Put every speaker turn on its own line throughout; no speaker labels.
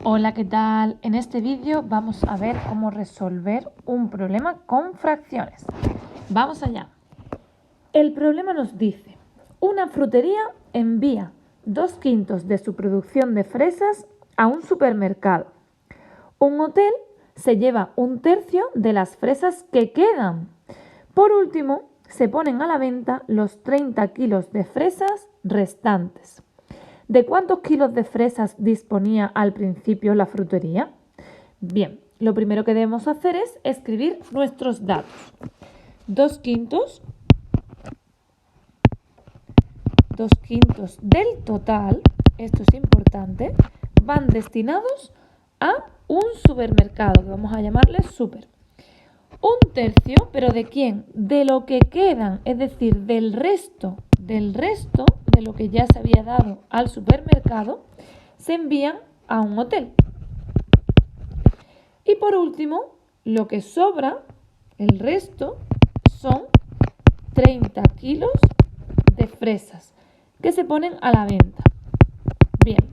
Hola, ¿qué tal? En este vídeo vamos a ver cómo resolver un problema con fracciones. Vamos allá. El problema nos dice, una frutería envía 2/5 de su producción de fresas a un supermercado. Un hotel se lleva 1/3 de las fresas que quedan. Por último, se ponen a la venta los 30 kilos de fresas restantes. ¿De cuántos kilos de fresas disponía al principio la frutería? Bien, lo primero que debemos hacer es escribir nuestros datos. 2/5 del total, esto es importante, van destinados a un supermercado, que vamos a llamarle super. 1/3, ¿pero de quién? De lo que quedan, es decir, del resto de lo que ya se había dado al supermercado, se envían a un hotel. Y por último, lo que sobra, el resto, son 30 kilos de fresas que se ponen a la venta. Bien,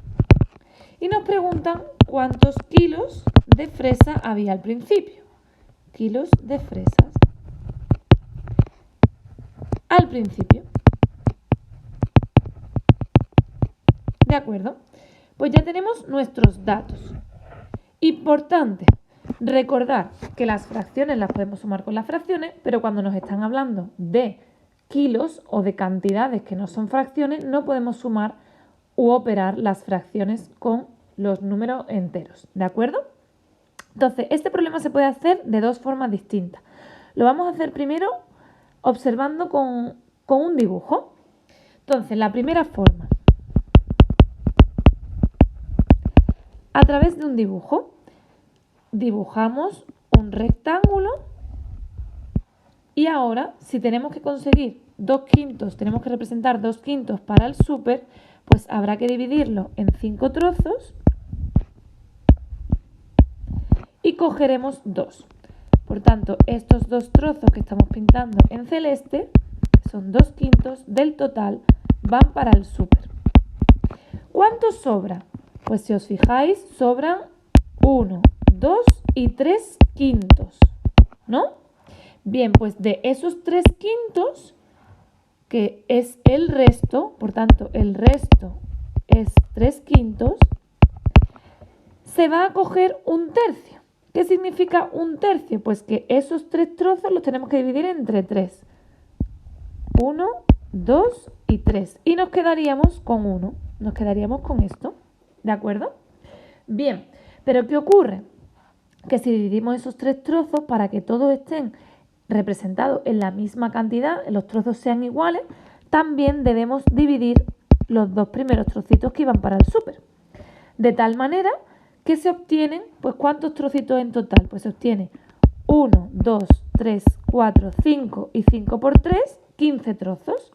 y nos preguntan cuántos kilos de fresa había al principio. Kilos de fresas al principio. ¿De acuerdo? Pues ya tenemos nuestros datos. Importante, recordar que las fracciones las podemos sumar con las fracciones, pero cuando nos están hablando de kilos o de cantidades que no son fracciones, no podemos sumar u operar las fracciones con los números enteros. ¿De acuerdo? Entonces, este problema se puede hacer de dos formas distintas. Lo vamos a hacer primero observando con un dibujo. Entonces, la primera forma, a través de un dibujo, dibujamos un rectángulo y ahora, si tenemos que conseguir 2/5, tenemos que representar 2/5 para el súper, pues habrá que dividirlo en 5 trozos y cogeremos 2. Por tanto, estos 2 trozos que estamos pintando en celeste, que son 2/5 del total, van para el súper. ¿Cuánto sobra? Pues si os fijáis, sobran 1, 2 y 3/5, ¿no? Bien, pues de esos 3/5, que es el resto, por tanto, el resto es 3/5, se va a coger 1/3. ¿Qué significa 1/3? Pues que esos 3 trozos los tenemos que dividir entre 3. 1, 2 y 3. Y nos quedaríamos con 1. Nos quedaríamos con esto. ¿De acuerdo? Bien, pero ¿qué ocurre? Que si dividimos esos 3 trozos para que todos estén representados en la misma cantidad, los trozos sean iguales, también debemos dividir los 2 primeros trocitos que iban para el súper. De tal manera que se obtienen, pues ¿cuántos trocitos en total? Pues se obtiene 1, 2, 3, 4, 5 y 5 por 3, 15 trozos.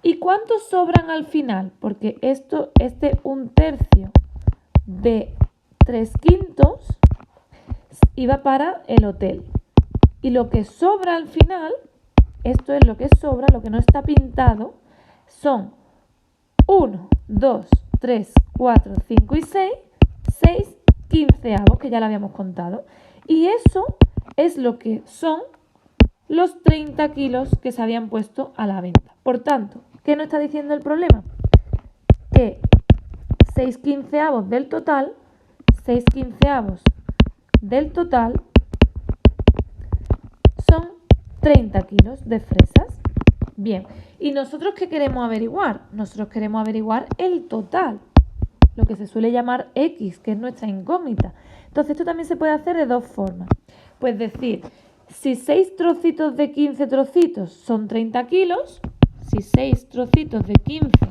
¿Y cuántos sobran al final? Porque este 1/3 de 3/5 iba para el hotel. Y lo que sobra al final, esto es lo que sobra, lo que no está pintado, son 1, 2, 3, 4, 5 y 6, 6 quinceavos, que ya lo habíamos contado. Y eso es lo que son los 30 kilos que se habían puesto a la venta. Por tanto, ¿qué nos está diciendo el problema? Que 6 quinceavos del total, 6 quinceavos del total son 30 kilos de fresas. Bien, ¿y nosotros qué queremos averiguar? Nosotros queremos averiguar el total, lo que se suele llamar X, que es nuestra incógnita. Entonces esto también se puede hacer de dos formas. Pues decir, si 6 trocitos de 15 trocitos son 30 kilos, si 6 trocitos de 15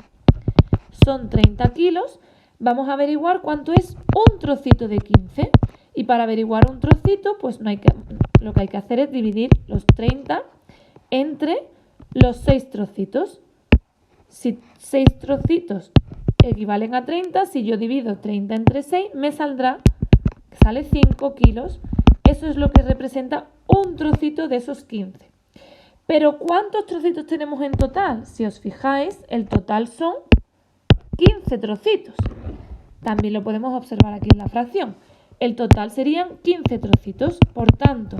son 30 kilos, vamos a averiguar cuánto es un trocito de 15. Y para averiguar un trocito, pues lo que hay que hacer es dividir los 30 entre los 6 trocitos. Si 6 trocitos equivalen a 30, si yo divido 30 entre 6, me saldrá que sale 5 kilos. Eso es lo que representa un trocito de esos 15. Pero ¿cuántos trocitos tenemos en total? Si os fijáis, el total son 15 trocitos. También lo podemos observar aquí en la fracción. El total serían 15 trocitos, por tanto,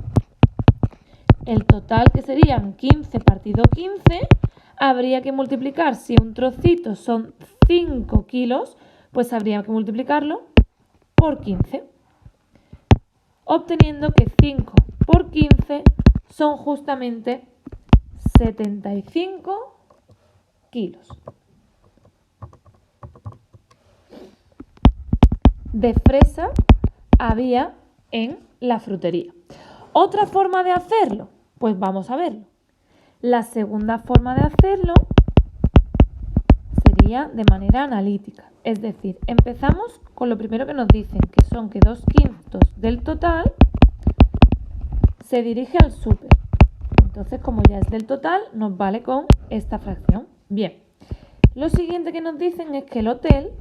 el total, que serían 15 partido 15, habría que multiplicar, si un trocito son 5 kilos, pues habría que multiplicarlo por 15, obteniendo que 5 por 15 son justamente 75 kilos de fresa había en la frutería. ¿Otra forma de hacerlo? Pues vamos a verlo. La segunda forma de hacerlo sería de manera analítica. Es decir, empezamos con lo primero que nos dicen, que son que 2/5 del total se dirige al súper. Entonces, como ya es del total, nos vale con esta fracción. Bien, lo siguiente que nos dicen es que el hotel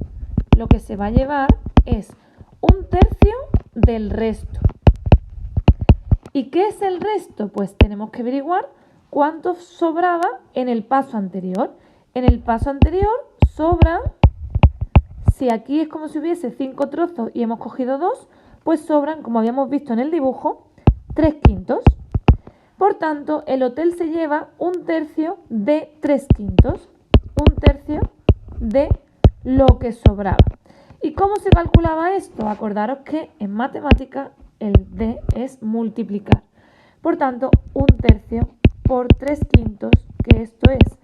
lo que se va a llevar es 1/3 del resto. ¿Y qué es el resto? Pues tenemos que averiguar cuánto sobraba en el paso anterior. En el paso anterior sobran, si aquí es como si hubiese 5 trozos y hemos cogido 2, pues sobran, como habíamos visto en el dibujo, 3/5. Por tanto, el hotel se lleva 1/3 de 3/5, 1/3 de lo que sobraba. ¿Y cómo se calculaba esto? Acordaros que en matemática el D es multiplicar. Por tanto, 1/3 por 3/5, que esto es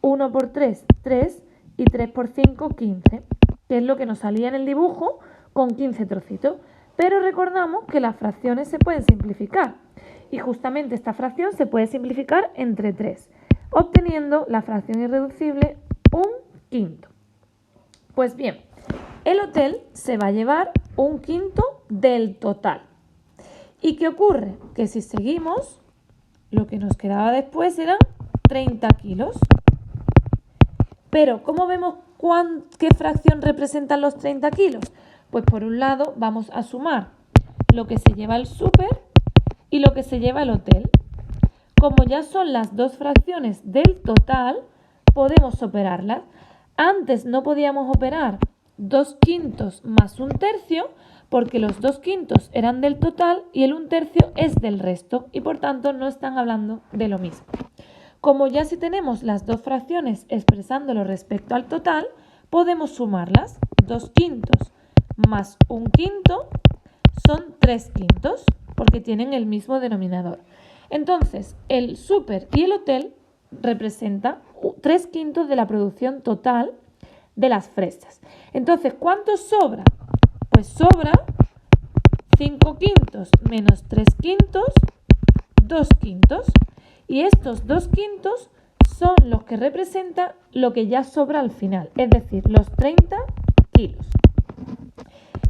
1 por 3, 3, y 3 por 5, 15, que es lo que nos salía en el dibujo con 15 trocitos. Pero recordamos que las fracciones se pueden simplificar. Y justamente esta fracción se puede simplificar entre 3, obteniendo la fracción irreducible 1/5. Pues bien, el hotel se va a llevar 1/5 del total. ¿Y qué ocurre? Que si seguimos, lo que nos quedaba después eran 30 kilos. Pero, ¿cómo vemos qué fracción representan los 30 kilos? Pues por un lado vamos a sumar lo que se lleva el súper y lo que se lleva el hotel. Como ya son las dos fracciones del total, podemos operarlas. Antes no podíamos operar 2/5 más 1/3 porque los 2/5 eran del total y el 1/3 es del resto y por tanto no están hablando de lo mismo. Como ya si tenemos las dos fracciones expresándolo respecto al total, podemos sumarlas. 2/5 más 1/5 son 3/5 porque tienen el mismo denominador. Entonces, el súper y el hotel representan 3/5 de la producción total de las fresas. Entonces, ¿cuánto sobra? Pues sobra 5/5 menos 3/5, 2/5. Y estos 2/5 son los que representan lo que ya sobra al final, es decir, los 30 kilos.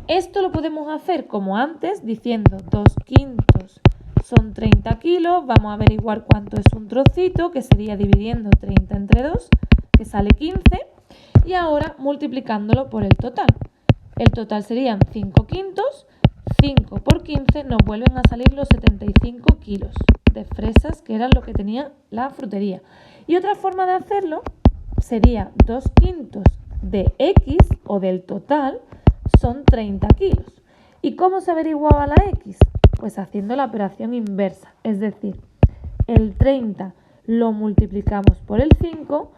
Esto lo podemos hacer como antes, diciendo 2/5 son 30 kilos, vamos a averiguar cuánto es un trocito, que sería dividiendo 30 entre 2, que sale 15, y ahora multiplicándolo por el total. El total serían 5/5, 5 por 15 nos vuelven a salir los 75 kilos de fresas, que eran lo que tenía la frutería. Y otra forma de hacerlo sería 2/5 de X, o del total, son 30 kilos. ¿Y cómo se averiguaba la X? Pues haciendo la operación inversa, es decir, el 30 lo multiplicamos por el 5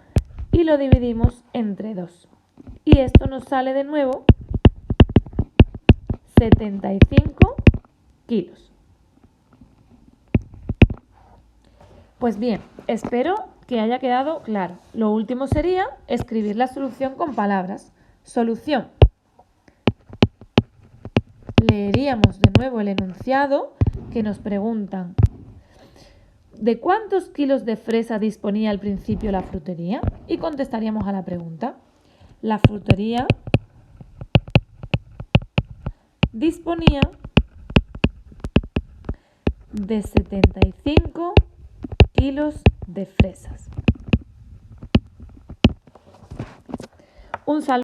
y lo dividimos entre 2. Y esto nos sale de nuevo 75 kilos. Pues bien, espero que haya quedado claro. Lo último sería escribir la solución con palabras. Solución. Leeríamos de nuevo el enunciado que nos preguntan: ¿de cuántos kilos de fresa disponía al principio la frutería? Y contestaríamos a la pregunta. La frutería disponía de 75 kilos de fresas. Un saludo.